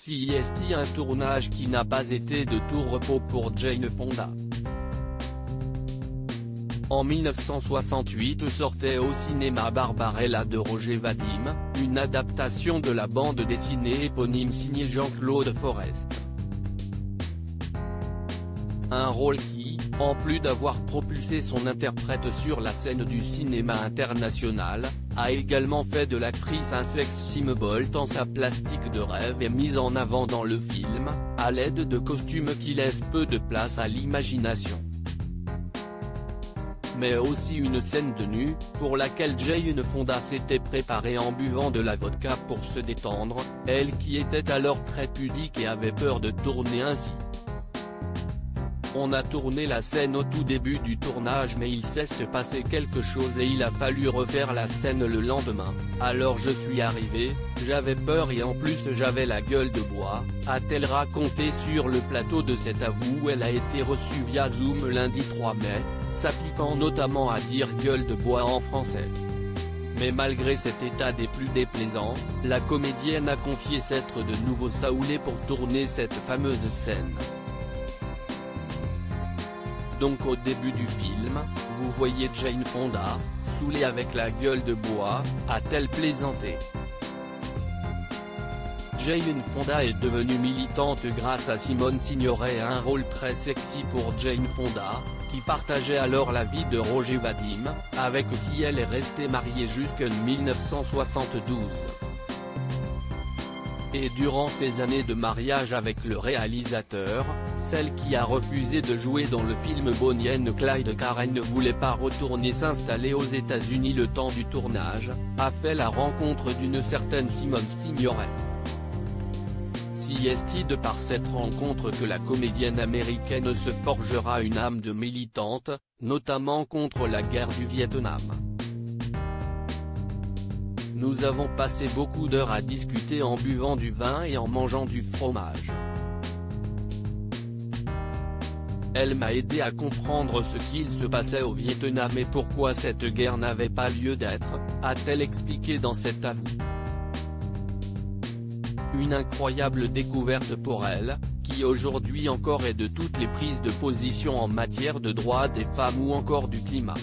CIST, un tournage qui n'a pas été de tout repos pour Jane Fonda. En 1968 sortait au cinéma Barbarella de Roger Vadim, une adaptation de la bande dessinée éponyme signée Jean-Claude Forest. Un rôle qui, en plus d'avoir propulsé son interprète sur la scène du cinéma international, a également fait de l'actrice un sex symbol tant sa plastique de rêve est mise en avant dans le film, à l'aide de costumes qui laissent peu de place à l'imagination. Mais aussi une scène de nu, pour laquelle Jane Fonda s'était préparée en buvant de la vodka pour se détendre, elle qui était alors très pudique et avait peur de tourner ainsi. On a tourné la scène au tout début du tournage mais il s'est passé quelque chose et il a fallu refaire la scène le lendemain, alors je suis arrivée, j'avais peur et en plus j'avais la gueule de bois, a-t-elle raconté sur le plateau de cet avou où elle a été reçue via Zoom lundi 3 mai, s'appliquant notamment à dire gueule de bois en français. Mais malgré cet état des plus déplaisants, la comédienne a confié s'être de nouveau saoulée pour tourner cette fameuse scène. Donc au début du film, vous voyez Jane Fonda, saoulée avec la gueule de bois, a-t-elle plaisanté. Jane Fonda est devenue militante grâce à Simone Signoret, un rôle très sexy pour Jane Fonda, qui partageait alors la vie de Roger Vadim, avec qui elle est restée mariée jusqu'en 1972. Et durant ses années de mariage avec le réalisateur, celle qui a refusé de jouer dans le film Bonnie and Clyde car elle ne voulait pas retourner s'installer aux États-Unis le temps du tournage, a fait la rencontre d'une certaine Simone Signoret. CIST de par cette rencontre que la comédienne américaine se forgera une âme de militante, notamment contre la guerre du Vietnam. Nous avons passé beaucoup d'heures à discuter en buvant du vin et en mangeant du fromage. Elle m'a aidé à comprendre ce qu'il se passait au Vietnam et pourquoi cette guerre n'avait pas lieu d'être, a-t-elle expliqué dans cet avou. Une incroyable découverte pour elle, qui aujourd'hui encore est de toutes les prises de position en matière de droits des femmes ou encore du climat.